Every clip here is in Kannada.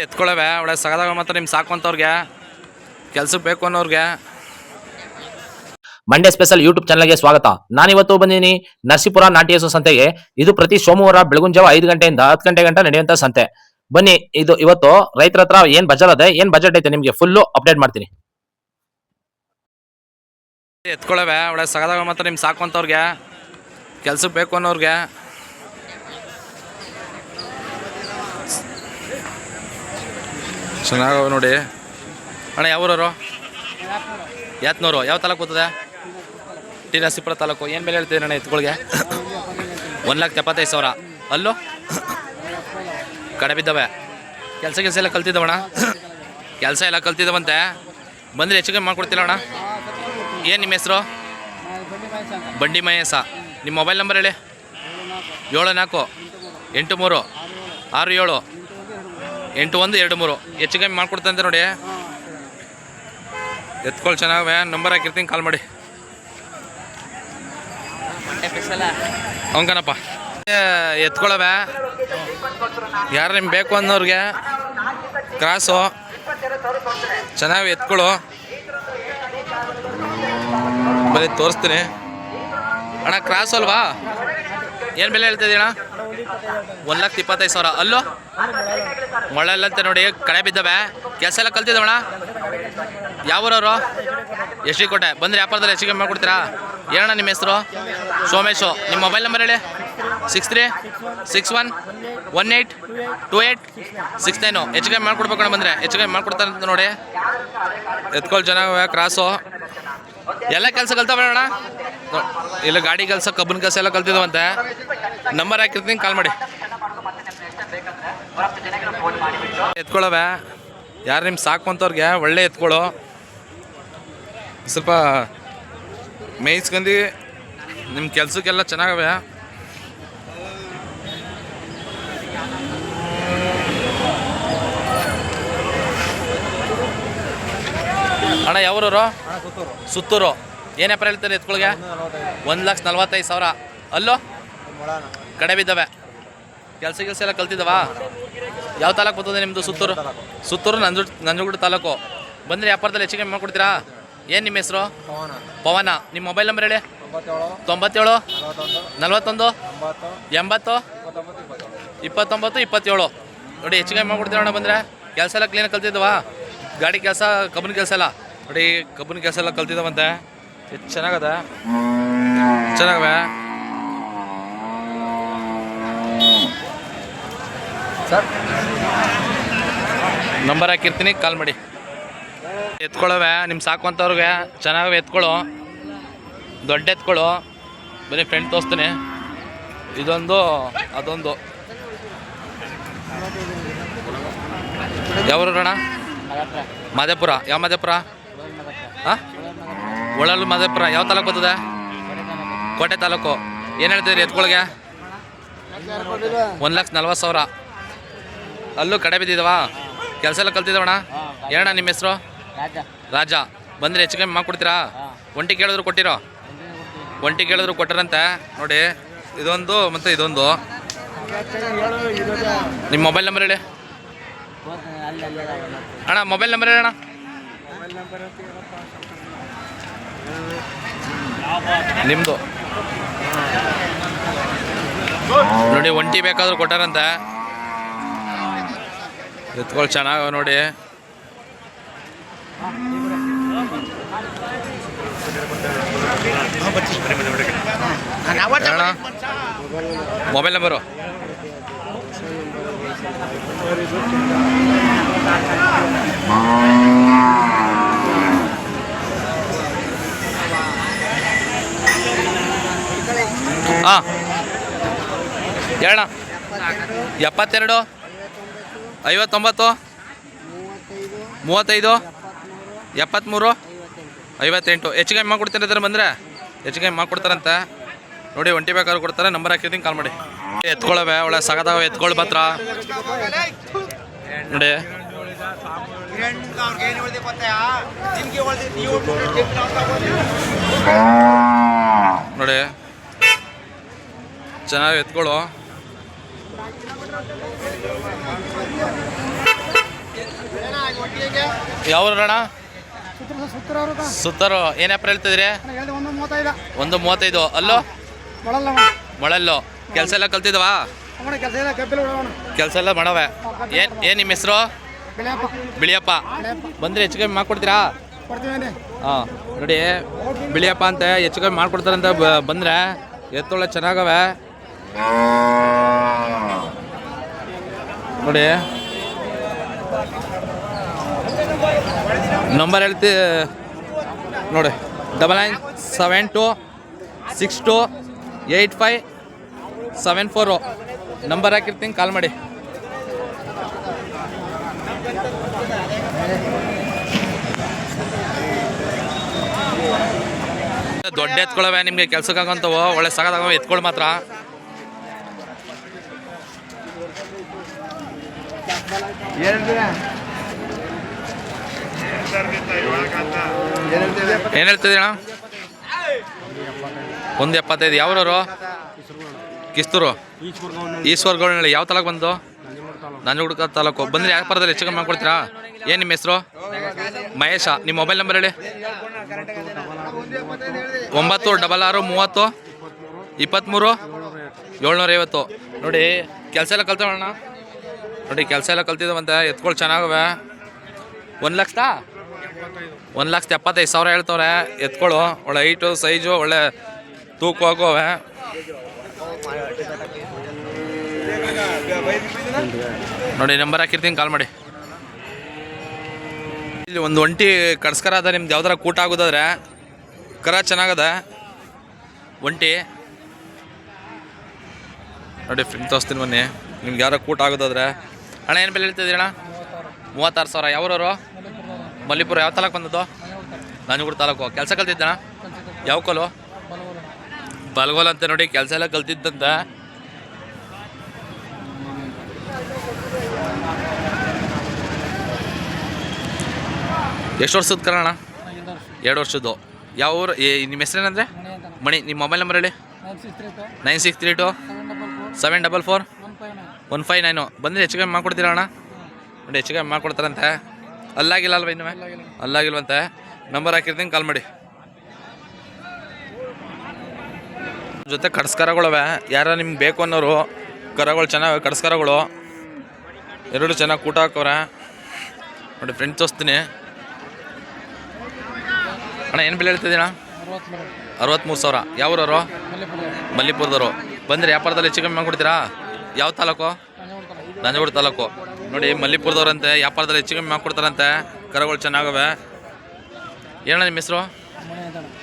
ಎತ್ಕೊಳ್ಳವೆ ಒಳ್ಳೆ ಸಗದಾಗ ಮಾತ್ರ ನಿಮ್ಗೆ ಸಾಕು ಅಂತವ್ರಿಗೆ ಕೆಲ್ಸಕ್ಕೆ ಬೇಕು ಅನ್ನೋರ್ಗೆ. ಮಂಡ್ಯ ಸ್ಪೆಷಲ್ ಯೂಟ್ಯೂಬ್ ಚಾನಲ್ಗೆ ಸ್ವಾಗತ. ನಾನಿವತ್ತು ಬಂದಿದ್ದೀನಿ ನರಸೀಪುರ ನಾಟಿ ಹಸು ಸಂತೆಗೆ. ಇದು ಪ್ರತಿ ಸೋಮವಾರ ಬೆಳಗಿನ ಜಾವ 5 ಗಂಟೆಯಿಂದ 10 ಗಂಟೆ ಗಂಟ ನಡೆಯುವಂತ ಸಂತೆ. ಬನ್ನಿ, ಇದು ಇವತ್ತು ರೈತರ ಹತ್ರ ಏನ್ ಬಜೆಟ್ ಇದೆ, ಏನ್ ಬಜೆಟ್ ಐತೆ ನಿಮ್ಗೆ ಫುಲ್ಲು ಅಪ್ಡೇಟ್ ಮಾಡ್ತೀನಿ. ಎತ್ಕೊಳ್ಳವೆ ಒಳ್ಳೆ ಸಗದಾಗ ಮಾತ್ರ ನಿಮ್ಗೆ ಸಾಕು ಅಂತವ್ರಿಗೆ ಕೆಲ್ಸಕ್ಕೆ ಬೇಕು ಅನ್ನೋರ್ಗೆ. ಚೆನ್ನಾಗವ ನೋಡಿ ಅಣ್ಣ. ಯಾವೂರವರು? ಯಾತ್ನೂರು. ಯಾವ ತಾಲೂಕು ಬರ್ತದೆ? ಟಿ ನರಸೀಪುರ ತಾಲೂಕು. ಏನು ಬೆಲೆ ಹೇಳ್ತೀರಿ ಅಣ್ಣ ಎತ್ಕೊಳ್ಗೆ? 1,75,000. ಅಲ್ಲೂ ಕಡೆ ಬಿದ್ದವೆ. ಕೆಲಸ ಎಲ್ಲ ಕಲ್ತಿದ್ದವಣ್ಣ? ಕೆಲಸ ಎಲ್ಲ ಕಲ್ತಿದ್ದವಂತೆ. ಬಂದರೆ ಹೆಚ್ಚಿಗೆ ಮಾಡ್ಕೊಡ್ತಿಲ್ಲ ಅಣ್ಣ. ಏನು ನಿಮ್ಮ ಹೆಸರು? ಬಂಡಿ ಮಹೇಶ. ನಿಮ್ಮ ಮೊಬೈಲ್ ನಂಬರ್ ಹೇಳಿ. 7483678123. ಹೆಚ್ಚು ಕಮ್ಮಿ ಮಾಡ್ಕೊಡ್ತಂತೆ ನೋಡಿ. ಎತ್ಕೊಳ್ಳಿ ಚೆನ್ನಾಗವೆ. ನಂಬರ್ ಹಾಕಿರ್ತೀನಿ, ಕಾಲ್ ಮಾಡಿ. ಅವನಕನಪ್ಪ ಎತ್ಕೊಳ್ಳವೆ. ಯಾರು ನಿಮ್ಗೆ ಬೇಕು ಅನ್ನೋರಿಗೆ ಕ್ರಾಸು ಚೆನ್ನಾಗಿ ಎತ್ಕೊಳ್ಳು. ಬರೀ ತೋರಿಸ್ತೀನಿ ಅಣ್ಣ. ಕ್ರಾಸು ಅಲ್ವಾ? ಏನು ಬೆಲೆ ಹೇಳ್ತಿದ್ದೀ ಅಣ್ಣ? 1,25,000. ಅಲ್ಲೂ ಮೊಳೆಲ್ಲಂತೆ ನೋಡಿ, ಕಡೆ ಬಿದ್ದವೆ. ಕೆಲಸ ಎಲ್ಲ ಕಲ್ತಿದ್ದವಣ್ಣ? ಯಾವೂರವರು? ಎಷ್ಟು ಕೋಟೆ. ಬಂದರೆ ವ್ಯಾಪಾರದಲ್ಲಿ ಹೆಚ್ಚಿಗೆ ಮಾಡ್ಕೊಡ್ತೀರಾ? ಏನಣ್ಣ ನಿಮ್ಮ ಹೆಸರು? ಸೋಮೇಶು. ನಿಮ್ಮ ಮೊಬೈಲ್ ನಂಬರ್ ಹೇಳಿ. 6361182869. ಹೆಚ್ಚಿಗೆ ಮಾಡ್ಕೊಡ್ಬೇಕಣ್ಣ. ಬಂದರೆ ಹೆಚ್ಚಿಗೆ ಮಾಡ್ಕೊಡ್ತಾರೆ ಅಂತ ನೋಡಿ. ಎತ್ಕೊಳ್ಳಿ ಚೆನ್ನಾಗವೆ. ಕ್ರಾಸು ಎಲ್ಲ ಕೆಲಸ ಕಲ್ತವೆ ಅಣ್ಣ. ಇಲ್ಲ ಗಾಡಿ ಕೆಲಸ, ಕಬ್ಬಿನ ಕೆಲಸ ಎಲ್ಲ ಕಲ್ತಿದ್ದವಂತೆ. ನಂಬರ್ ಹಾಕಿರ್ತೀನಿ, ಕಾಲ್ ಮಾಡಿ. ಎತ್ಕೊಳ್ಳವೆ ಯಾರು ನಿಮ್ಗೆ ಸಾಕು ಅಂತವ್ರಿಗೆ ಒಳ್ಳೆ ಎತ್ಕೊಳ್ಳು. ಸ್ವಲ್ಪ ಮೇಯಿಸ್ಕೊಂಡು ನಿಮ್ಮ ಕೆಲಸಕ್ಕೆಲ್ಲ ಚೆನ್ನಾಗವೆ. ಅಣ್ಣ ಯಾವೂರವರು? ಸುತ್ತೂರು. ಏನು ವ್ಯಾಪಾರ ಹೇಳ್ತಾರೆ ಎತ್ಕೊಳ್ಗೆ? 1,45,000. ಅಲ್ಲೋ ಕಡೆ ಬಿದ್ದವೆ. ಕೆಲಸ ಎಲ್ಲ ಕಲ್ತಿದ್ದವ? ಯಾವ ತಾಲೂಕು ಬರ್ತದೆ ನಿಮ್ಮದು? ಸುತ್ತೂರು. ಸುತ್ತೂರು ನಂಜನಗೂಡು ತಾಲೂಕು. ಬಂದರೆ ವ್ಯಾಪಾರದಲ್ಲಿ ಹೆಚ್ಚಿಗೆ ಮಾಡ್ಕೊಡ್ತೀರಾ? ಏನು ನಿಮ್ಮ ಹೆಸರು? ಪವನ. ನಿಮ್ಮ ಮೊಬೈಲ್ ನಂಬರ್ ಹೇಳಿ. 97 41 80 29 27. ನೋಡಿ ಹೆಚ್ಚಿಗೆ ಮಾಡ್ಕೊಡ್ತೀರಣ್ಣ. ಬಂದರೆ ಕೆಲಸ ಎಲ್ಲ ಕ್ಲೀನಾಗಿ ಕಲ್ತಿದ್ದವ? ಗಾಡಿ ಕೆಲಸ, ಕಬ್ಬಿನ ಕೆಲಸ ಎಲ್ಲ ನೋಡಿ. ಕಬ್ಬಿನ ಕೆಲಸ ಎಲ್ಲ ಕಲ್ತಿದ್ದವಂತೆ. ಎಷ್ಟು ಚೆನ್ನಾಗದ, ಚೆನ್ನಾಗವೆ ಸರ್. ನಂಬರ್ ಹಾಕಿರ್ತೀನಿ, ಕಾಲ್ ಮಾಡಿ. ಎತ್ಕೊಳ್ಳವೆ ನಿಮ್ಮ ಸಾಕು ಅಂತವ್ರಿಗೆ ಚೆನ್ನಾಗವೆ. ಎತ್ಕೊಳ್ಳು, ದೊಡ್ಡ ಎತ್ಕೊಳ್ಳು. ಬರೀ ಫ್ರೆಂಡ್ ತೋರಿಸ್ತೀನಿ. ಇದೊಂದು ಅದೊಂದು. ಯಾವೂರಣ್ಣ? ಮಾದೇಪುರ. ಯಾವ ಮಾದೇಪುರ? ಹಾಂ, ಒಳಲು ಮಾದೇಪುರ. ಯಾವ ತಾಲೂಕು ಬರ್ತದೆ? ಕೋಟೆ ತಾಲೂಕು. ಏನು ಹೇಳ್ತೀರಿ ಎತ್ಕೊಳ್ಗೆ? 1,40,000. ಅಲ್ಲೂ ಕಡೆ ಬಿದ್ದಿದ್ದವ? ಕೆಲಸ ಎಲ್ಲ ಕಲ್ತಿದ್ದವಣ್ಣ? ಏನಣ್ಣ ನಿಮ್ಮ ಹೆಸರು? ರಾಜ. ಬಂದರೆ ಹೆಚ್ಚು ಕಮ್ಮಿ ಮಾಡ್ಕೊಡ್ತೀರಾ? ಒಂಟಿ ಕೇಳಿದ್ರು ಕೊಟ್ಟಿರೋ? ಒಂಟಿ ಕೇಳಿದ್ರು ಕೊಟ್ಟರಂತೆ ನೋಡಿ. ಇದೊಂದು ಮತ್ತು ಇದೊಂದು. ನಿಮ್ಮ ಮೊಬೈಲ್ ನಂಬರ್ ಹೇಳಿ ಅಣ್ಣ. ಮೊಬೈಲ್ ನಂಬರ್ ಹೇಳಿ ಅಣ್ಣ. ನಿಮ್ಮದು ನೋಡಿ. ಒಂಟಿ ಬೇಕಾದ್ರೂ ಕೊಟ್ಟಾರಂತೆ. ಎತ್ಕೊಳ್ಳಿ ಚೆನ್ನಾಗ ನೋಡಿ. ಅಣ್ಣ ಮೊಬೈಲ್ ನಂಬರು? ಹಾಂ ಹೇಳಣ್ಣ. 72 59 35 73 58. ಹೆಚ್ಚಿಗೆ ಮಾಡ್ಕೊಡ್ತೀನಿ ಅದರ ಬಂದರೆ ಹೆಚ್ಚಿಗೆ ಮಾಡ್ಕೊಡ್ತಾರಂತೆ ನೋಡಿ. ಒಂಟಿ ಬೇಕಾದ್ರೂ ಕೊಡ್ತಾರೆ. ನಂಬರ್ ಹಾಕಿರ್ತೀನಿ, ಕಾಲ್ ಮಾಡಿ. ಎತ್ಕೊಳ್ಳವೆ ಒಳ್ಳೆ ಸಗದಾಗ ಎತ್ಕೊಳ್ಳಿ ಮಾತ್ರ ನೋಡಿ. ನೋಡಿ ಚೆನ್ನಾಗಿ ಎತ್ಕೊಳ್ಳು. ಯಾವ ಅಣ್ಣ? ಸುತ್ತರ ಅವರು ಸುತ್ತರು ಏನು ವ್ಯಾಪಾರ ಹೇಳ್ತಿದ್ರಿ? ಒಂದು 35. 1.35. ಅಲ್ಲೋ ಮೊಳಲ್ಲ ಮೊಳಲ್ಲು. ಕೆಲಸ ಎಲ್ಲ ಕಲ್ತಿದವಾ? ಅವನ ಕೆಲಸ ಇಲ್ಲ, ಕಬ್ಬಿಲ್ ಬಿಡೋಣ. ಕೆಲಸ ಎಲ್ಲ ಮಾಡವೆ. ಏನು ನಿಮ್ಮ ಹೆಸರು? ಬೆಳೆಯಪ್ಪ ಬಿಳಿಯಪ್ಪ. ಬಂದರೆ ಹೆಚ್ಚು ಕಮ್ಮಿ ಮಾಡ್ಕೊಡ್ತೀರಾ? ಕೊಡ್ತೀವಿ. ಹಾಂ ನೋಡಿ, ಬಿಳಿಯಪ್ಪ ಅಂತ ಹೆಚ್ಚು ಕಮ್ಮಿ ಮಾಡ್ಕೊಡ್ತಾರಂತ ಬಂದರೆ ಎತ್ತೊಳ್ಳೆ ಚೆನ್ನಾಗವೆ ನೋಡಿ. ನಂಬರ್ ಹೇಳ್ತಿ ನೋಡಿ, 9972628574 ನಂಬರ್ ಹಾಕಿರ್ತೀನಿ, ಕಾಲ್ ಮಾಡಿ. ದೊಡ್ಡ ಎತ್ಕೊಳವೆ ನಿಮಗೆ ಕೆಲ್ಸಕ್ಕಾಗಂತವು, ಒಳ್ಳೆ ಸಾಕಾಗವ ಎತ್ಕೊಳ್ ಮಾತ್ರ. ಏನು ಹೇಳ್ತಿದ್ದೀ ಅಣ್ಣ? 1.75. ಯಾವ್ರವರು? ಕಿಸ್ತೂರು ಈಶ್ವರ್ಗೌಡನಹಳ್ಳಿ. ಯಾವ ತಾಲೂಕು ಬಂದು? ನಂಜನಗೂಡು ತಾಲೂಕು. ಬಂದರೆ ವ್ಯಾಪಾರದಲ್ಲಿ ಹೆಚ್ಚು ಕಮ್ಮಿ ಮಾಡ್ಕೊಡ್ತೀರಾ? ಏನು ನಿಮ್ಮ ಹೆಸರು? ಮಹೇಶ. ನಿಮ್ಮ ಮೊಬೈಲ್ ನಂಬರ್ ಹೇಳಿ. 96603023 ನೋಡಿ. ಕೆಲಸ ಎಲ್ಲ ಕಲ್ತವಣ್ಣ ನೋಡಿ, ಕೆಲಸ ಎಲ್ಲ ಕಲ್ತಿದ್ದಾವಂತೆ. ಎತ್ಕೊಳ್ ಚೆನ್ನಾಗವೆ. 1,75,000 ಹೇಳ್ತವ್ರೆ ಎತ್ಕೊಳ್ಳು. ಒಳ್ಳೆ ಹೈಟು ಸೈಜು, ಒಳ್ಳೆ ತೂಕ ಹೋಗೋವೆ. ನೋಡಿ, ನಂಬರ್ ಹಾಕಿರ್ತೀನಿ, ಕಾಲ್ ಮಾಡಿ. ಇಲ್ಲಿ ಒಂದು ಒಂಟಿ ಕಡ್ಸ್ಕರ ಅದ. ನಿಮ್ದು ಯಾವ್ದಾರ ಕೂಟ ಆಗೋದಾದ್ರೆ ಕರ ಚೆನ್ನಾಗದ ಒಂಟಿ ನೋಡಿ. ಫ್ರೆಂಡ್ ತೋರಿಸ್ತೀನಿ ಬನ್ನಿ. ನಿಮ್ಗೆ ಯಾರೋ ಕೂಟ ಆಗೋದಾದ್ರೆ. ಅಣ್ಣ ಏನು ಬೆಲೆ ಹೇಳ್ತಿದ್ದೀರಿ ಅಣ್ಣ? 36,000. ಯಾವ್ರವರು? ಮಲ್ಲಿಪುರ. ಯಾವ ತಾಲೂಕು ಬಂದದ್ದು? ನಂಜನಗೂಡು ತಾಲೂಕು. ಕೆಲಸ ಕಲ್ತಿದ್ದಣ್ಣ? ಯಾವ ಕೋಲು? ಬಲ್ಗೋಲ್ ಅಂತ ನೋಡಿ. ಕೆಲಸ ಎಲ್ಲ ಕಲ್ತಿದ್ದಂತೆ. ಎಷ್ಟು ವರ್ಷದ ಕರ ಅಣ್ಣ? 2 ವರ್ಷದ್ದು. ಯಾವ ಊರು? ನಿಮ್ಮ ಹೆಸರೇನಂದರೆ? ಮಣಿ. ನಿಮ್ಮ ಮೊಬೈಲ್ ನಂಬರ್ ಹೇಳಿ. 9632744159. ಬಂದರೆ ಹೆಚ್ಚು ಕಮ್ಮಿ ಮಾಡ್ಕೊಡ್ತೀರಾ ಅಣ್ಣ? ನೋಡಿ, ಹೆಚ್ಚು ಕಮ್ಮಿ ಮಾಡ್ಕೊಡ್ತಾರಂತೆ. ಅಲ್ಲಾಗಿಲ್ಲ ಅಲ್ವ ಇನ್ನೂ? ಅಲ್ಲಾಗಿಲ್ವಂತೆ. ನಂಬರ್ ಹಾಕಿರ್ತೀನಿ, ಕಾಲ್ ಮಾಡಿ. ಜೊತೆ ಕಡ್ಸ್ಕರಗಳವೆ. ಯಾರ ನಿಮ್ಗೆ ಬೇಕು ಅನ್ನೋರು ಕರಗಳು ಚೆನ್ನಾಗಿ ಕಡ್ಸ್ಕರಗಳು ಎರಡು ಚೆನ್ನಾಗಿ ಕೂಟ ಹಾಕೋರೆ ನೋಡಿ. ಫ್ರೆಂಡ್ ತೋರಿಸ್ತೀನಿ ಅಣ್ಣ. ಏನು ಬೆಲೆ ಹೇಳ್ತಿದ್ದೀಣ್ಣ? 63,000. ಯಾವ್ರವರು? ಮಲ್ಲಿಪುರದವರು. ಬಂದರೆ ವ್ಯಾಪಾರದಲ್ಲಿ ಹೆಚ್ಚು ಕಮ್ಮಿ ಮಾಡ್ಕೊಡ್ತೀರಾ? ಯಾವ ತಾಲೂಕು? ನಂಜನಗೂಡು ತಾಲೂಕು. ನೋಡಿ, ಮಲ್ಲಿಪುರದವ್ರಂತೆ. ವ್ಯಾಪಾರದಲ್ಲಿ ಹೆಚ್ಚು ಕಮ್ಮಿ ಮಾಡ್ಕೊಡ್ತಾರಂತೆ. ಕರಗಳು ಚೆನ್ನಾಗವೆ. ಏನಣ್ಣ ನಿಮ್ಮ ಹೆಸರು?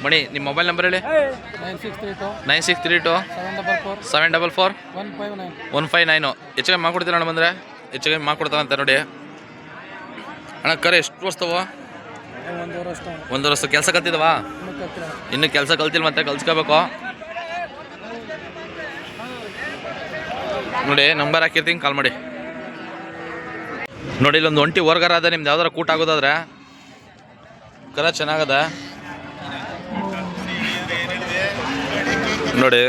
ಮಣಿ. ನಿಮ್ಮ ಮೊಬೈಲ್ ನಂಬರ್ ಹೇಳಿ. 9632744159. ಹೆಚ್ಚು ಕಮ್ಮಿ ಮಾಡ್ಕೊಡ್ತೀರ ಅಣ್ಣ? ಬಂದರೆ ಹೆಚ್ಚು ಕಮ್ಮಿ ಮಾಡ್ಕೊಡ್ತಾರಂತೆ ನೋಡಿ. ಅಣ್ಣ, ಕರೆ ಎಷ್ಟು ವರ್ಷದವ? 1 ವರ್ಷ. ಕೆಲಸ ಕಲ್ತಿದವಾ? ಇನ್ನು ಕೆಲಸ ಕಲ್ತಿಲ್ಲ, ಮತ್ತೆ ಕಲ್ಸ್ಕೋಬೇಕು ನೋಡಿ. ನಂಬರ್ ಹಾಕಿರ್ತೀನಿ, ಕಾಲ್ ಮಾಡಿ. ನೋಡಿ, ಇಲ್ಲೊಂದು ಒಂಟಿ ವರ್ಗರ ಅದ. ನಿಮ್ದು ಯಾವ್ದಾರ ಕೂಟ ಆಗೋದಾದ್ರೆ ಕರ ಚೆನ್ನಾಗದ ನೋಡಿ.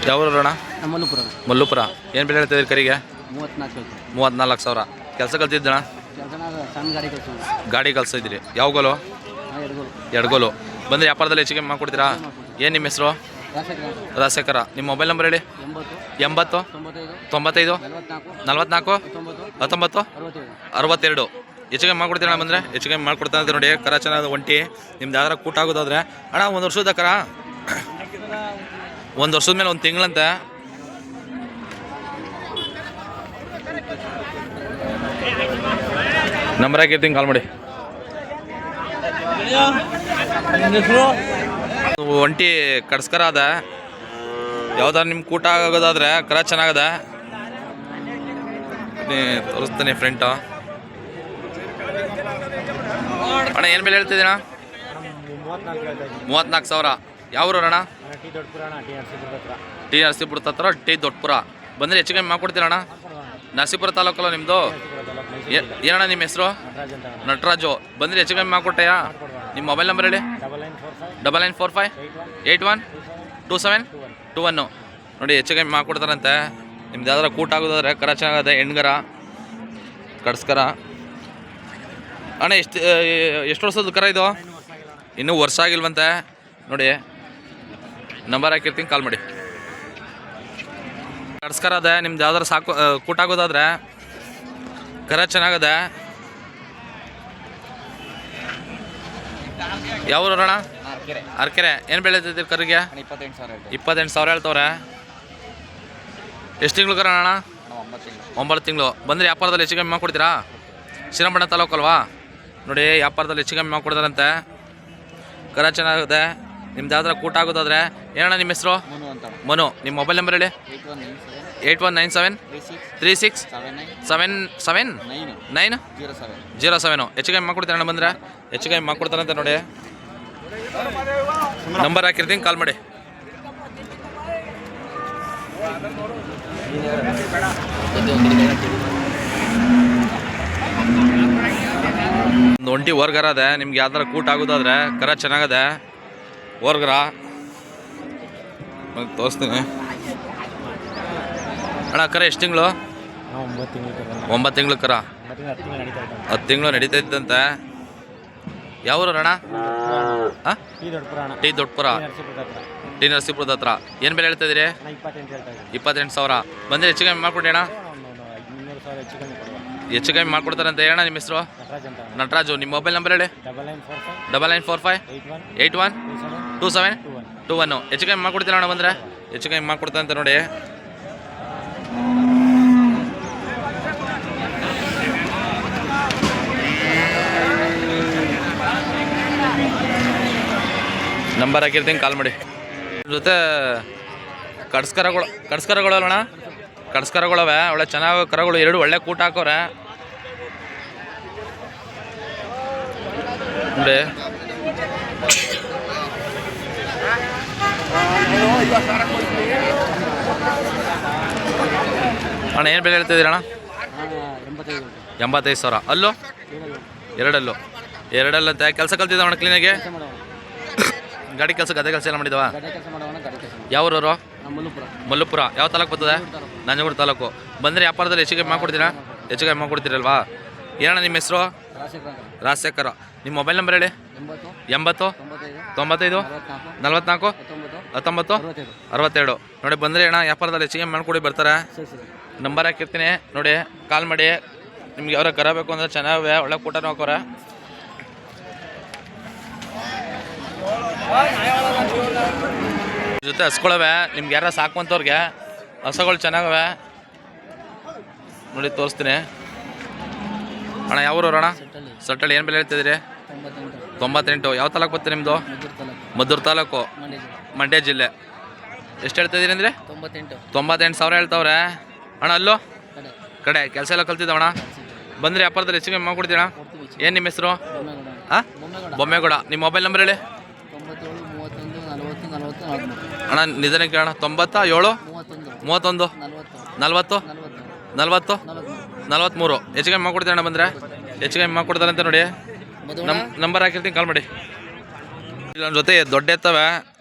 ಯಾವ ಅಣ್ಣ? ಮಲ್ಲುಪುರ. ಏನು ಬೆಲೆ ಹೇಳ್ತಿದ್ದೀರಿ ಕರಿಗೆ? 34,000. ಕೆಲಸ ಕಲ್ತಿದ್ದಣ್ಣ? ಗಾಡಿ ಕಲ್ಸಿದ್ದೀರಿ. ಯಾವ ಗೋಲು? ಎಡ್ಗೋಲು. ಬಂದರೆ ವ್ಯಾಪಾರದಲ್ಲಿ ಹೆಚ್ಚಿಗೆ ಮಾಡ್ಕೊಡ್ತೀರಾ? ಏನು ನಿಮ್ಮ ಹೆಸರು? ರಾಜಶೇಖರ. ನಿಮ್ಮ ಮೊಬೈಲ್ ನಂಬರ್ ಹೇಳಿ. 80 95 44 19 62. ಹೆಚ್ಚಿಗೆ ಮಾಡ್ಕೊಡ್ತೀರ ಅಣ್ಣ? ಬಂದರೆ ಹೆಚ್ಚಿಗೆ ಮಾಡ್ಕೊಡ್ತಾ ಅಂತ ನೋಡಿ. ಕರ ಚೆನ್ನಾದ ಒಂಟಿ. ನಿಮ್ದು ಯಾವ್ದಾರ ಕೂಟ ಆಗೋದಾದ್ರೆ ಅಣ್ಣ. 1 ವರ್ಷದ ಕರ? 1 ವರ್ಷದ ಮೇಲೆ 1 ತಿಂಗಳಂತೆ. ನಂಬರ್ ಹಾಕಿರ್ತೀನಿ, ಕಾಲ್ ಮಾಡಿ. ಒಂಟಿ ಕಡ್ಸ್ಕರ ಅದ. ಯಾವ್ದಾರು ನಿಮ್ಮ ಕೂಟ ಆಗೋದಾದ್ರೆ ಕರ ಚೆನ್ನಾಗದ. ತೋರಿಸ್ತಾನೆ ಫ್ರೆಂಟು. ಅಣ್ಣ, ಏನು ಬೆಲೆ ಹೇಳ್ತಿದ್ದೀಣ್ಣ? 34,000. ಯಾವ ಊರು ಅಣ್ಣ? ಟಿ ನರಸೀಪುರ ಹತ್ರ. ಟಿ ದೊಡ್ಡಪುರ. ಬಂದರೆ ಹೆಚ್ಚು ಕಮ್ಮಿ ಮಾಡ್ಕೊಡ್ತೀರಣ್ಣ? ನರಸೀಪುರ ತಾಲೂಕಲ್ಲ ನಿಮ್ಮದು? ಏನಣ್ಣ ನಿಮ್ಮ ಹೆಸರು? ನಟರಾಜು. ಬಂದರೆ ಹೆಚ್ಚು ಕಮ್ಮಿ ಮಾಡ್ಕೊಟ್ಟೆಯಾ? ನಿಮ್ಮ ಮೊಬೈಲ್ ನಂಬರ್ ಹೇಳಿ. 9945812721. ನೋಡಿ ಹೆಚ್ಚು ಕಮ್ಮಿ ಮಾಡ್ಕೊಡ್ತಾರಂತೆ. ನಿಮ್ದು ಯಾವ್ದಾರ ಕೂಟ ಆಗೋದಾದ್ರೆ ಕರ ಚೆನ್ನಾಗದೆ, ಹೆಣ್ಗರ ಕಡ್ಸ್ಕರ. ಅಣ್ಣ ಎಷ್ಟು ವರ್ಷದ ಕರ ಇದು? ಇನ್ನೂ ವರ್ಷ ಆಗಿಲ್ವಂತೆ. ನೋಡಿ ನಂಬರ್ ಹಾಕಿರ್ತೀನಿ, ಕಾಲ್ ಮಾಡಿ. ಕಡ್ಸ್ಕರ ಅದೇ ನಿಮ್ದು ಯಾವ್ದಾರು ಸಾಕು ಕೂಟ ಆಗೋದಾದ್ರೆ ಕರ ಚೆನ್ನಾಗದೆ. ಯಾವ ಅಣ್ಣ? ಅರ್ಕೆರೆ. ಏನು ಬೆಳೀತಿದ್ದೀರಿ ಕರಿಗೆ? 28,000 ಹೇಳ್ತವ್ರೆ. ಎಷ್ಟು ತಿಂಗಳು ಕರ ಅಣ್ಣ? 9 ತಿಂಗಳು. ಬಂದರೆ ವ್ಯಾಪಾರದಲ್ಲಿ ಹೆಚ್ಚು ಕಮ್ಮಿ ಮಾಡ್ಕೊಡ್ತೀರಾ? ಶ್ರೀರಂಗಪಟ್ಟಣ ತಾಲೂಕು ಅಲ್ವಾ? ನೋಡಿ ವ್ಯಾಪಾರದಲ್ಲಿ ಹೆಚ್ಚು ಕಮ್ಮಿ ಮಾಡ್ಕೊಡ್ತಾರಂತೆ. ಕರ ಚೆನ್ನಾಗಿದೆ. ನಿಮ್ದು ಯಾವ್ದಾರ ಕೂಟ ಆಗೋದಾದ್ರೆ. ಏನಣ್ಣ ನಿಮ್ಮ ಹೆಸರು? ಮನು. ನಿಮ್ಮ ಮೊಬೈಲ್ ನಂಬರ್ ಹೇಳಿ. 819736777907. ಹೆಚ್ಚು ಕಮ್ಮಿ ಮಾಡ್ಕೊಡ್ತೀರಣ್ಣ ಬಂದರೆ? ಹೆಚ್ಚು ಕಮ್ಮಿ ಮಾಡ್ಕೊಡ್ತಾರಂತೆ ನೋಡಿ. ನಂಬರ್ ಹಾಕಿರ್ತೀನಿ, ಕಾಲ್ ಮಾಡಿ. ಒಂದು ಒಂಟಿ ವರ್ಗರ ಅದೇ. ನಿಮ್ಗೆ ಯಾವ್ದಾರ ಕೂಟ ಆಗೋದಾದ್ರೆ ಕರ ಚೆನ್ನಾಗದೆ ವರ್ಗರ ತೋರಿಸ್ತೀನಿ ಅಣ್ಣ. ಕರ ಎಷ್ಟು ತಿಂಗಳು? 9 ತಿಂಗಳು ಕರ. 10 ತಿಂಗಳು ನಡೀತಾ ಇದ್ದಂತೆ. ಯಾವೂರು ಅಣ್ಣ? ಟಿ ದೊಡ್ಡಪುರ, ಟಿ ನರಸೀಪುರದ ಹತ್ರ. ಏನು ಬೆಲೆ ಹೇಳ್ತಾ ಇದ್ದೀರಿ? 28,000. ಬಂದರೆ ಹೆಚ್ಚು ಕಮ್ಮಿ ಮಾಡ್ಕೊಡಿ ಅಣ್ಣ. ಹೆಚ್ಚು ಕಮ್ಮಿ ಮಾಡ್ಕೊಡ್ತಾರಂತೆ. ಅಣ್ಣ ನಿಮ್ಮ ಹೆಸರು? ನಟರಾಜು. ನಿಮ್ಮ ಮೊಬೈಲ್ ನಂಬರ್ ಹೇಳಿ. 9945812721. ಹೆಚ್ಚು ಕಮ್ಮಿ ಮಾಡ್ಕೊಡ್ತೀರ ಅಣ್ಣ ಬಂದರೆ? ಹೆಚ್ಚು ಕಮ್ಮಿ ಮಾಡ್ಕೊಡ್ತಾರಂತೆ ನೋಡಿ. ನಂಬರ್ ಹಾಕಿರ್ತೀನಿ, ಕಾಲ್ ಮಾಡಿ. ಜೊತೆ ಕಡ್ಸ್ಕರಗಳು ಅಲ್ಲಣ್ಣ? ಕಡ್ಸ್ಕರಗಳವೆ ಒಳ್ಳೆ ಚೆನ್ನಾಗಿ ಕರಗಳು. 2 ಒಳ್ಳೆ ಕೂಟ ಹಾಕೋರೆ ನೋಡಿ. ಅಣ್ಣ ಏನು ಬೆಲೆ ಹೇಳ್ತಿದ್ದೀರಣ್ಣ? 85,000. ಅಲ್ಲೂ? ಎರಡಲ್ಲಂತೆ. ಕೆಲಸ ಕಲ್ತಿದ್ದಾವಣ್ಣ ಕ್ಲೀನಾಗಿ? ಗಾಡಿ ಕೆಲಸ, ಗದ್ದೆ ಕೆಲಸ ಎಲ್ಲ ಮಾಡಿದವ? ಯಾವ ಊರವರು? ಮಲ್ಲುಪುರ. ಯಾವ ತಾಲೂಕು ಬರ್ತದೆ? ನಂಜನಗೂಡು ತಾಲೂಕು. ಬಂದರೆ ವ್ಯಾಪಾರದಲ್ಲಿ ಹೆಚ್ಚು ಕಮ್ಮಿ ಮಾಡ್ಕೊಡ್ತೀರಾ? ಹೆಚ್ಚು ಕಮ್ಮಿ ಮಾಡ್ಕೊಡ್ತೀರಲ್ವಾ? ಏನಣ್ಣ ನಿಮ್ಮ ಹೆಸರು? ರಾಜಶೇಖರ. ನಿಮ್ಮ ಮೊಬೈಲ್ ನಂಬರ್ ಹೇಳಿ. 80 95 44 19 62. ನೋಡಿ ಬಂದರೆ ಅಣ್ಣ ವ್ಯಾಪಾರದಲ್ಲಿ ಹೆಚ್ಚು ಕಮ್ಮಿ ಮಾಡ್ಕೊಡಿ ಬರ್ತಾರೆ. ನಂಬರ್ ಹಾಕಿರ್ತೀನಿ ನೋಡಿ, ಕಾಲ್ ಮಾಡಿ. ನಿಮ್ಗೆ ಯಾವ್ರ ಕರ ಬೇಕು ಅಂದರೆ ಚೆನ್ನಾಗವೆ, ಒಳ್ಳೆ ಕೂಟನೂ ಹಾಕೋರೆ. ಜೊತೆ ಹಸ್ಕೊಳವೆ. ನಿಮ್ಗೆ ಯಾರ ಸಾಕುವಂಥವ್ರಿಗೆ ಹಸಗಳು ಚೆನ್ನಾಗವೆ ನೋಡಿ, ತೋರಿಸ್ತೀನಿ ಅಣ್ಣ. ಯಾವ ಊರು ಅಣ್ಣ? ಸಟ್ಟಳ್ಳಿ. ಏನು ಬೆಲೆ ಹೇಳ್ತಿದ್ದೀರಿ? 98. ಯಾವ ತಾಲೂಕು ಬರ್ತದೆ ನಿಮ್ಮದು? ಮದ್ದೂರು ತಾಲೂಕು, ಮಂಡ್ಯ ಜಿಲ್ಲೆ. ಎಷ್ಟು ಹೇಳ್ತಿದ್ದೀರಿ ಅಂದರೆ? 98,000 ಹೇಳ್ತವ್ರೆ ಅಣ್ಣ. ಅಲ್ಲೋ ಕಡೆ ಕೆಲಸ ಎಲ್ಲ ಕಲ್ತಿದ್ದವಣ್ಣ. ಬಂದರೆ ವ್ಯಾಪಾರದಲ್ಲಿ ಹೆಚ್ಚಿಗೆ ಮಾಡ್ಕೊಡ್ತೀಣ. ಏನು ನಿಮ್ಮ ಹೆಸರು? ಹಾಂ, ಬೊಮ್ಮೇಗೌಡ. ನಿಮ್ಮ ಮೊಬೈಲ್ ನಂಬರ್ ಹೇಳಿ ಅಣ್ಣ. ನಿಧಾನಕ್ಕೆ ಅಣ್ಣ. 97 31 40 40 43. ಹೆಚ್ಚಿಗೆ ಮಾಡ್ಕೊಡ್ತೀವಿ ಅಣ್ಣ. ಬಂದರೆ ಹೆಚ್ಚಿಗೆ ಮಾಡ್ಕೊಡ್ತಾರಂತೆ ನೋಡಿ. ನಂಬರ್ ಹಾಕಿರ್ತೀನಿ, ಕಾಲ್ ಮಾಡಿ. ನನ್ನ ಜೊತೆ ದೊಡ್ಡ ಎತ್ತವೆ.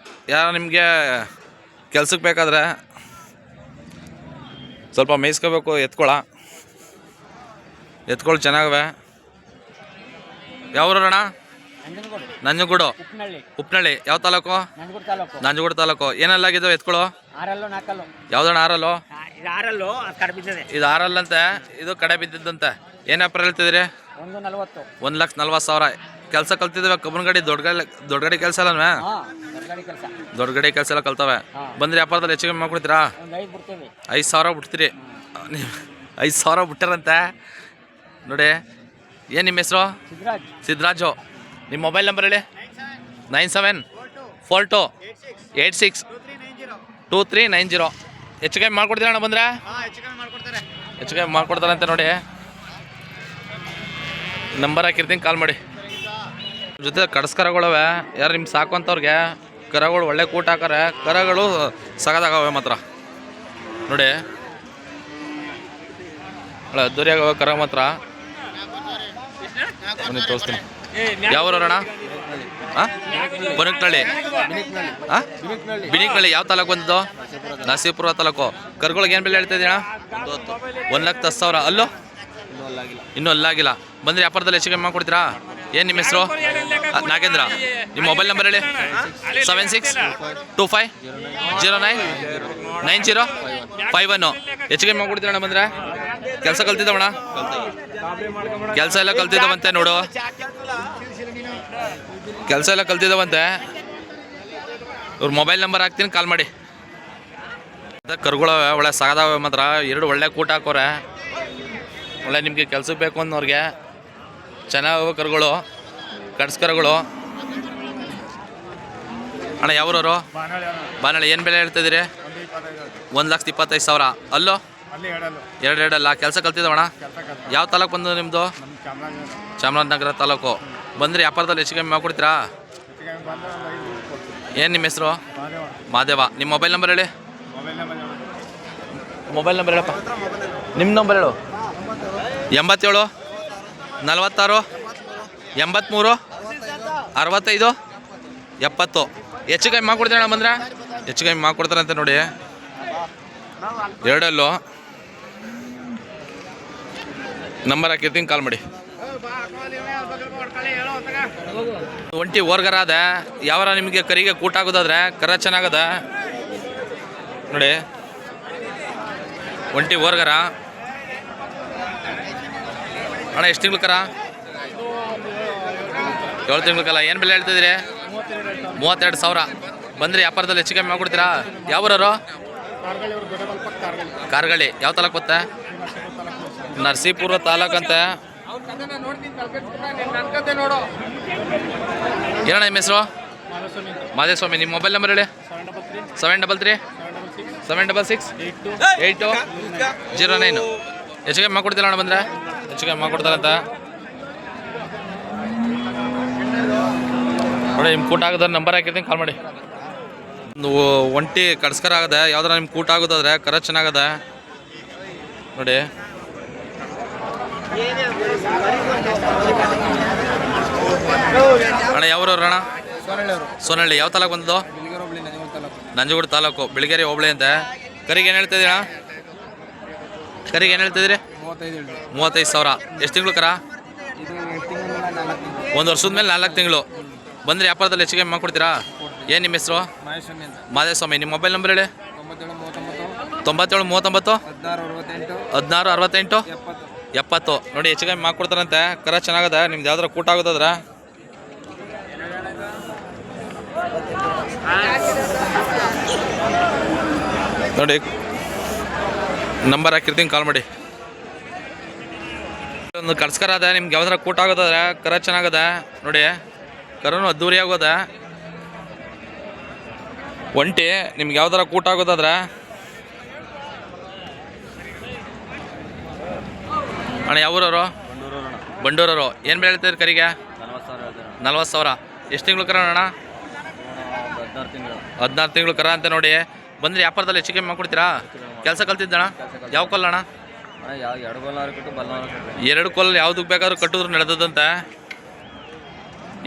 ಯಾರು ನಿಮಗೆ ಕೆಲ್ಸಕ್ಕೆ ಬೇಕಾದ್ರೆ ಸ್ವಲ್ಪ ಮೇಯಿಸ್ಕೋಬೇಕು. ಎತ್ಕೊಳು ಚೆನ್ನಾಗವೆ. ಯಾವ ಅಣ್ಣ? ನಂಜನಗೂಡು, ಉಪ್ನಳ್ಳಿ. ಯಾವ ತಾಲೂಕು? ನಂಜನಗೂಡು ತಾಲೂಕು. ಏನೆಲ್ಲಾಗಿದ್ದಾವೆ ಎತ್ಕೊಳು? ಯಾವ್ದಣ್ಣ? ಇದು 6 ಅಂತೆ. ಇದು ಕಡೆ ಬಿದ್ದಿದ್ದಂತೆ. ಏನು ವ್ಯಾಪಾರ ಹೇಳ್ತಿದ್ದೀರಿ? 1,40,000. ಕೆಲಸ ಕಲ್ತಿದ್ದೇವೆ. ಕಬ್ಬನ್ ಗಾಡಿ, ದೊಡ್ಡ ಗಾಡಿ ಕೆಲಸ ಅಲ್ಲವೇ? ದೊಡ್ಡ ಗಾಡಿ ಕೆಲಸ ಎಲ್ಲ ಕಲ್ತವೆ. ಬಂದ್ರೆ ವ್ಯಾಪಾರದಲ್ಲಿ ಹೆಚ್ಚಿಗೆ ಮಾಡ್ಕೊಡ್ತೀರಾ? 5,000 ಬಿಡ್ತೀರಿ. 5,000 ಬಿಟ್ಟಾರಂತೆ ನೋಡಿ. ಏನು ನಿಮ್ಮ ಹೆಸರು? ಸಿದ್ದರಾಜು. ನಿಮ್ಮ ಮೊಬೈಲ್ ನಂಬರ್ ಹೇಳಿ. 9742862390. ಹೆಚ್ಚು ಕಮ್ಮಿ ಮಾಡ್ಕೊಡ್ತೀರ ಅಣ್ಣ ಬಂದರೆ? ಹೆಚ್ಚು ಕಮ್ಮಿ ಮಾಡ್ಕೊಡ್ತಾರಂತೆ ನೋಡಿ. ನಂಬರ್ ಹಾಕಿರ್ತೀನಿ, ಕಾಲ್ ಮಾಡಿ. ಜೊತೆ ಕಡಸ್ಕರಗಳವೆ. ಯಾರು ನಿಮ್ಗೆ ಸಾಕುವಂಥವ್ರಿಗೆ ಕರಗಳು ಒಳ್ಳೆ ಕೂಟ ಹಾಕಾರೆ. ಕರಗಳು ಸಗದಾಗವೆ ಮಾತ್ರ ನೋಡಿ. ಒಳ್ಳೆ ಅದ್ದೂರಿಯಾಗವೆ ಕರ ಮಾತ್ರ. ತೋರಿಸ್ತೀನಿ. ಯಾವ ಊರಣ್ಣ? ಹಾಂ, ಬನಕ್ನಳ್ಳಿ. ಹಾಂ, ಬಿನಿಕ್ನಳ್ಳಿ. ಯಾವ ತಾಲೂಕು ಬಂದಿದ್ದು? ನರಸೀಪುರ ತಾಲೂಕು. ಕರುಗಳಿಗೆ ಏನು ಬೆಲೆ ಹೇಳ್ತಾ ಇದ್ದೀಣ? 1,10,000. ಅಲ್ಲೋ ಇನ್ನೂ ಅಲ್ಲಾಗಿಲ್ಲ. ಬಂದರೆ ವ್ಯಾಪಾರದಲ್ಲಿ ಹೆಚ್ಚಿಗೆ ಕಮ್ಮಿ ಕೊಡ್ತೀರಾ? ಏನು ನಿಮ್ಮ ಹೆಸರು? ನಾಗೇಂದ್ರ. ನಿಮ್ಮ ಮೊಬೈಲ್ ನಂಬರ್ ಹೇಳಿ. 7625099051. ಹೆಚ್ಚಿಗೆ ಕಮ್ಮಿ ಕೊಡ್ತೀರಣ್ಣ ಬಂದರೆ? ಕೆಲಸ ಕಲ್ತಿದ್ದವಣ್ಣ? ಕೆಲಸ ಎಲ್ಲ ಕಲ್ತಿದ್ದಾವಂತೆ ನೋಡು. ಕೆಲಸ ಎಲ್ಲ ಕಲ್ತಿದ್ದಾವಂತೆ. ಇವ್ರ ಮೊಬೈಲ್ ನಂಬರ್ ಹಾಕ್ತೀನಿ, ಕಾಲ್ ಮಾಡಿ. ಕರುಗಳು ಒಳ್ಳೆ ಸಾಗದಾವೆ ಮಾತ್ರ. 2 ಒಳ್ಳೆ ಕೂಟ ಹಾಕೋರೆ. ಒಳ್ಳೆ ನಿಮಗೆ ಕೆಲ್ಸಕ್ಕೆ ಬೇಕು ಅನ್ನೋರಿಗೆ ಚೆನ್ನಾಗಿ ಕರುಗಳು, ಕರ್ಗಳು. ಅಣ್ಣ ಯಾವ್ರವರು? ಬಾನಳ್ಳಿ. ಏನು ಬೆಲೆ ಹೇಳ್ತಿದ್ದೀರಿ? 1,25,000. ಅಲ್ಲೋ ಎರಡಲ್ಲ. ಕೆಲಸ ಕಲ್ತಿದ್ದವಣ್ಣ? ಯಾವ ತಾಲೂಕು ಬಂದು ನಿಮ್ಮದು? ಚಾಮರಾಜನಗರ ತಾಲೂಕು. ಬಂದರೆ ವ್ಯಾಪಾರದಲ್ಲಿ ಹೆಚ್ಚಿಗೆ ಕಮ್ಮಿ ಮಾಡ್ಕೊಡ್ತೀರಾ? ಏನು ನಿಮ್ಮ ಹೆಸರು? ಮಾದೇವ. ನಿಮ್ಮ ಮೊಬೈಲ್ ನಂಬರ್ ಹೇಳಿ. ಮೊಬೈಲ್ ನಂಬರ್ ಹೇಳಪ್ಪ. ನಿಮ್ಮ ನಂಬರ್ ಹೇಳು. 87 46 83 65 70. ಹೆಚ್ಚು ಕಮ್ಮಿ ಮಾಡ್ಕೊಡ್ತೀರ ಅಣ್ಣ ಬಂದರೆ? ಹೆಚ್ಚು ಕಮ್ಮಿ ಮಾಡ್ಕೊಡ್ತಾರಂತೆ ನೋಡಿ. ಎರಡಲ್ಲೂ ನಂಬರ್ ಹಾಕಿರ್ತೀನಿ, ಕಾಲ್ ಮಾಡಿ. ಒಂಟಿ ಓರ್ಗರ ಅದ. ಯಾವಾರ ನಿಮಗೆ ಕರಿಗೆ ಕೂಟ ಆಗೋದಾದ್ರೆ ಕರ ಚೆನ್ನಾಗದ ನೋಡಿ. ಒಂಟಿ ಓರ್ಗರ ಅಣ್ಣ. ಎಷ್ಟು ತಿಂಗಳು ಕರ? 7 ತಿಂಗಳು ಕಲ. ಏನು ಬೆಲೆ ಹೇಳ್ತಿದ್ದೀರಿ? 32,000. ಬಂದರೆ ವ್ಯಾಪಾರದಲ್ಲಿ ಹೆಚ್ಚು ಕಮ್ಮಿ ಮಾಡ್ಕೊಡ್ತೀರಾ? ಯಾವೂರವರು? ಕಾರ್ಗಳ್ಳಿ. ಯಾವ ತಾಲೂಕು ಬತ್ತೆ? ನರಸೀಪುರ ತಾಲೂಕಂತೆ. ಏನಣ್ಣ ನಿಮ್ಮ ಹೆಸರು? ಮಾದೇಸ್ವಾಮಿ. ನಿಮ್ಮ ಮೊಬೈಲ್ ನಂಬರ್ ಹೇಳಿ. 733 766 8209. ಹೆಚ್ಚು ಕಮ್ಮಿ ಮಾಡ್ಕೊಡ್ತೀರ ಅಣ್ಣ ಬಂದರೆ? ಹೆಚ್ಚು ಕಮ್ಮಿ ಮಾಡ್ಕೊಡ್ತಾರಂತ ನೋಡಿ. ನಿಮ್ಮ ಕೂಟ ಆಗೋದ್ರೆ ನಂಬರ್ ಹಾಕಿರ್ತೀನಿ, ಕಾಲ್ ಮಾಡಿ. ಒಂದು ಒಂಟಿ ಕಡ್ಸ್ಕರ ಆಗದೆ. ಯಾವ್ದಾರ ನಿಮ್ಮ ಕೂಟ ಆಗೋದಾದ್ರೆ ಕರ ಚೆನ್ನಾಗದೆ ನೋಡಿ. ಅಣ್ಣ ಯಾವ್ರವ್ರು ಅಣ್ಣ? ಸೋನಹಳ್ಳಿ. ಯಾವ ತಾಲೂಕು ಬಂದದ್ದು? ನಂಜನಗೂಡು ತಾಲೂಕು, ಬಿಳಿಗೆರೆ ಹೋಬಳಿ ಅಂತ. ಕರಿಗೆ ಏನು ಹೇಳ್ತಿದ್ದೀರಾ? ಕರಿಗೆ ಏನು ಹೇಳ್ತಿದ್ದೀರಿ? 35,000. ಎಷ್ಟು ತಿಂಗಳು ಕರ? 1 ವರ್ಷದ ಮೇಲೆ 4 ತಿಂಗಳು. ಬಂದರೆ ವ್ಯಾಪಾರದಲ್ಲಿ ಹೆಚ್ಚಿಗೆ ಮಾಡ್ಕೊಡ್ತೀರಾ? ಏನು ನಿಮ್ಮ ಹೆಸರು? ಮಾದೇಸ್ವಾಮಿ. ನಿಮ್ಮ ಮೊಬೈಲ್ ನಂಬರ್ ಹೇಳಿ. 97 39 16 68 70. ನೋಡಿ ಹೆಚ್ಚಿಗೆ ಮಾಡ್ಕೊಡ್ತಾರಂತೆ. ಕರ ಚೆನ್ನಾಗದ. ನಿಮ್ದು ಯಾವ್ದಾರ ಕೂಟ ಆಗೋದಾದ್ರೆ ನೋಡಿ, ನಂಬರ್ ಹಾಕಿರ್ತೀನಿ, ಕಾಲ್ ಮಾಡಿ. ಒಂದು ಕರ್ಸ್ಕರ ಅದ. ನಿಮ್ಗೆ ಯಾವ್ದಾರ ಕೂಟ ಆಗೋದಾದ್ರೆ ಕರ ಚೆನ್ನಾಗದ ನೋಡಿ. ಕರನು ಅದ್ದೂರಿ ಆಗೋದ. ಒಂಟಿ ನಿಮ್ಗೆ ಯಾವ್ದಾರ ಕೂಟ ಆಗೋದಾದ್ರೆ ಅಣ್ಣ ಯಾವೂರವರು? ಬಂಡೂರವರು. ಏನು ಬೆಳೆ ಹೇಳ್ತೀರಿ ಕರಿಗೆ? 40,000. ಎಷ್ಟು ತಿಂಗಳು ಕರ ಅಣ್ಣ? 16 ತಿಂಗಳು ಕರ ಅಂತ ನೋಡಿ. ಬಂದರೆ ವ್ಯಾಪಾರದಲ್ಲಿ ಹೆಚ್ಚು ಕಮ್ಮಿ ಮಾಡ್ಕೊಡ್ತೀರಾ? ಕೆಲಸ ಕಲ್ತಿದ್ದಣ್ಣ? ಯಾವ ಕೊಲ್ಲ ಅಣ್ಣ? 2 ಕೊಲ್ಲ ಯಾವುದಕ್ಕೆ ಬೇಕಾದ್ರೂ ಕಟ್ಟಿದ್ರು ನಡೆದಂತೆ.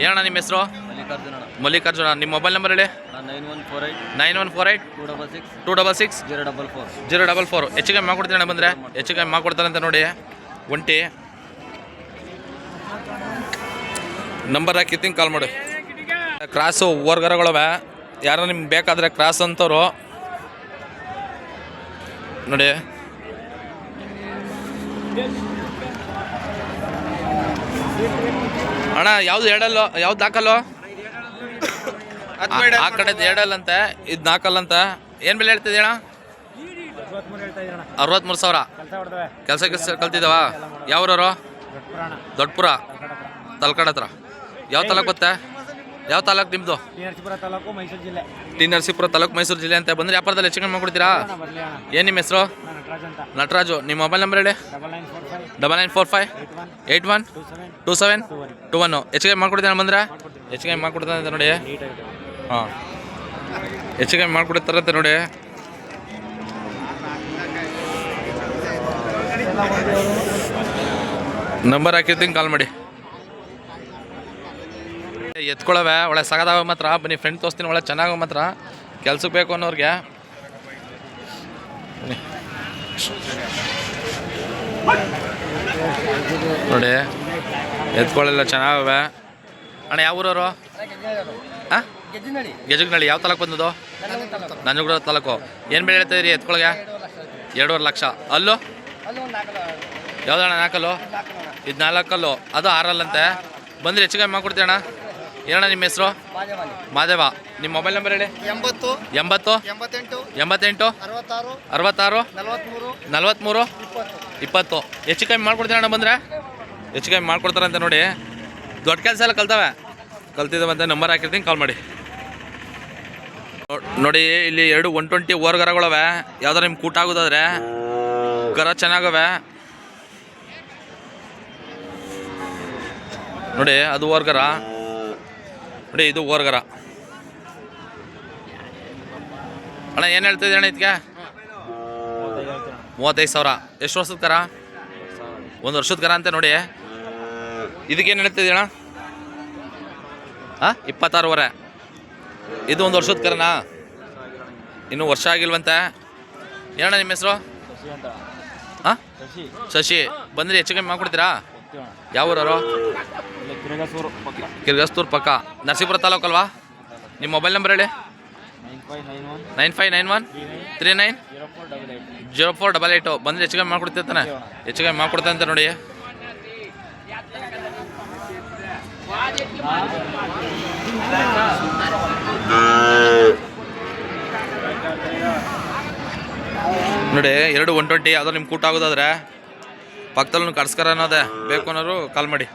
ಏನಣ್ಣ ನಿಮ್ಮ ಹೆಸರು? ಮಲ್ಲಿಕಾರ್ಜುನ. ನಿಮ್ಮ ಮೊಬೈಲ್ ನಂಬರ್ ಹೇಳಿ. 9148 266 044. ಹೆಚ್ಚು ಕಮ್ಮಿ ಮಾಡ್ಕೊಡ್ತೀನಿ ಅಣ್ಣ ಬಂದರೆ? ಹೆಚ್ಚು ಕಮ್ಮಿ ಮಾಡ್ಕೊಡ್ತಾರಂತ ನೋಡಿ. ಒಂಟಿ ನಂಬರ್ ಹಾಕಿರ್ತೀನಿ, ಕಾಲ್ ಮಾಡಿ. ಕ್ರಾಸು ಓರ್ಗರಗಳವೆ. ಯಾರೋ ನಿಮ್ಗೆ ಬೇಕಾದರೆ ಕ್ರಾಸ್ ಅಂತವ್ರು ನೋಡಿ. ಅಣ್ಣ ಯಾವ್ದು ಎರಡಲ್ಲೋ? ಯಾವ್ದು ನಾಲ್ಕಲ್ಲೋ? ಆ ಕಡೆದು ಎರಡಲ್ಲಂತೆ, ಇದು ನಾಲ್ಕಲ್ಲಂತ. ಏನು ಬೆಲೆ ಹೇಳ್ತಿದ್ದೆ ಅಣ್ಣ? 63,000. ಕೆಲಸ ಕಲ್ತಿದ್ದಾವ? ಯಾವ್ರವರು? ದೊಡ್ಡಪುರ ತಲ್ಕಡ ಹತ್ರ. ಯಾವ ತಾಲೂಕು ಬತ್ತೆ? ಯಾವ ತಾಲೂಕು ನಿಮ್ಮದು? ಟಿ ನರಸೀಪುರ ತಾಲೂಕು, ಮೈಸೂರು ಜಿಲ್ಲೆ ಅಂತ. ಬಂದರೆ ವ್ಯಾಪಾರದಲ್ಲಿ ಹೆಚ್ಚು ಕಮ್ಮಿ ಮಾಡ್ಕೊಡ್ತೀರಾ? ಏನು ನಿಮ್ಮ ಹೆಸರು? ನಟರಾಜು. ನಿಮ್ಮ ಮೊಬೈಲ್ ನಂಬರ್ ಹೇಳಿ. 9945 81 27 21. ಹೆಚ್ಚು ಕಮ್ಮಿ ಮಾಡ್ಕೊಡ್ತೀನಿ ಬಂದರೆ? ಹೆಚ್ಚು ಕಮ್ಮಿ ಮಾಡ್ಕೊಡ್ತಾರಂತೆ ನೋಡಿ. ಹಾಂ, ಹೆಚ್ಚು ಕಮ್ಮಿ ಮಾಡ್ಕೊಡ್ತಾರಂತೆ ನೋಡಿ. ನಂಬರ್ ಹಾಕಿರ್ತೀನಿ, ಕಾಲ್ ಮಾಡಿ. ಎತ್ಕೊಳ್ಳವೆ ಒಳ್ಳೆ ಸಗದಾವ ಮಾತ್ರ. ಬನ್ನಿ ಫ್ರೆಂಡ್ ತೋರಿಸ್ತೀನಿ, ಒಳ್ಳೆ ಚೆನ್ನಾಗವ ಮಾತ್ರ. ಕೆಲ್ಸಕ್ಕೆ ಬೇಕು ಅನ್ನೋರಿಗೆ ನೋಡಿ, ಎತ್ಕೊಳ್ಳೆಲ್ಲ ಚೆನ್ನಾಗವೆ. ಅಣ್ಣ ಯಾವ ಊರವರು? ಹಾಂ, ಗೆಜಗನಹಳ್ಳಿ. ಯಾವ ತಾಲೂಕು ಬಂದದು? ನಂಜನಗೂಡು ತಾಲೂಕು. ಏನು ಬೆಳೆ ಹೇಳ್ತಾ ಇದ್ದೀರಿ ಎತ್ಕೊಳಗೆ? 2.5 ಲಕ್ಷ. ಅಲ್ಲೂ ಯಾವ್ದಣ್ಣ? 4 ಕಲ್ಲು. ಇದು 4 ಕಲ್ಲು, ಅದು 6 ಅಲ್ಲಂತೆ. ಬಂದರೆ ಹೆಚ್ಚು ಕಮ್ಮಿ ಮಾಡ್ಕೊಡ್ತೀವಿ ಅಣ್ಣ. ಏನಣ್ಣ ನಿಮ್ಮ ಹೆಸರು? ಮಾದೇವ. ನಿಮ್ಮ ಮೊಬೈಲ್ ನಂಬರ್ ಹೇಳಿ. 80 88 66 43 20. ಹೆಚ್ಚು ಕಮ್ಮಿ ಮಾಡ್ಕೊಡ್ತೀನಿ ಅಣ್ಣ. ಬಂದರೆ ಹೆಚ್ಚು ಕಮ್ಮಿ ಮಾಡ್ಕೊಡ್ತಾರಂತೆ ನೋಡಿ. ದೊಡ್ಡ ಕೆಲಸ ಎಲ್ಲ ಕಲ್ತಿದ್ದಾವಂತೆ. ನಂಬರ್ ಹಾಕಿರ್ತೀನಿ, ಕಾಲ್ ಮಾಡಿ. ನೋಡಿ, ಇಲ್ಲಿ 2 120 ಓರ್ಗರಗಳವೆ. ಯಾವ್ದಾರು ನಿಮ್ಗೆ ಕೂಟ ಆಗೋದಾದ್ರೆ ಕರ ಚೆನ್ನಾಗವೆ ನೋಡಿ. ಅದು ಓರ್ಗರ ನೋಡಿ, ಇದು ಓರ್ಗರ. ಅಣ್ಣ ಏನು ಹೇಳ್ತಿದ್ದೀರಿ ಅಣ್ಣ ಇದಕ್ಕೆ? 35,000. ಎಷ್ಟು ವರ್ಷದ ಕರ? 1 ವರ್ಷದ ಕರ ಅಂತೆ ನೋಡಿ. ಇದಕ್ಕೇನು ಹೇಳ್ತಿದ್ದೀರಿ ಅಣ್ಣ? ಹಾಂ, 26,500. ಇದು 1 ವರ್ಷದ ಕರನಾ? ಇನ್ನೂ ವರ್ಷ ಆಗಿಲ್ವಂತೆ. ಏನಣ್ಣ ನಿಮ್ಮ ಹೆಸರು? ಹಾಂ, ಶಶಿ. ಬಂದರೆ ಹೆಚ್ಚು ಕಮ್ಮಿ ಮಾಡ್ಕೊಡ್ತೀರಾ? ಯಾವ ಊರವರು? ಕಿರ್ಗಸ್ತೂರು ಪಕ್ಕ, ನರಸೀಪುರ ತಾಲೂಕು ಅಲ್ವಾ? ನಿಮ್ಮ ಮೊಬೈಲ್ ನಂಬರ್ ಹೇಳಿ. 9591 39 0488. ಬಂದರೆ ಹೆಚ್ಚು ಕಮ್ಮಿ ಮಾಡ್ಕೊಡ್ತಿರ್ತಾನೆ. ಹೆಚ್ಚು ಕಮ್ಮಿ ಮಾಡ್ಕೊಡ್ತಾನೆ ನೋಡಿ. ನೋಡಿ, 2 120. ಯಾವುದೋ ನಿಮ್ಗೆ ಕೂಟ ಆಗೋದಾದ್ರೆ ಪಕ್ಕದಲ್ಲೂ ಕರ್ಸ್ಕರ ಅನ್ನೋದೇ ಬೇಕು ಅನ್ನೋರು ಕಾಲ್ ಮಾಡಿ.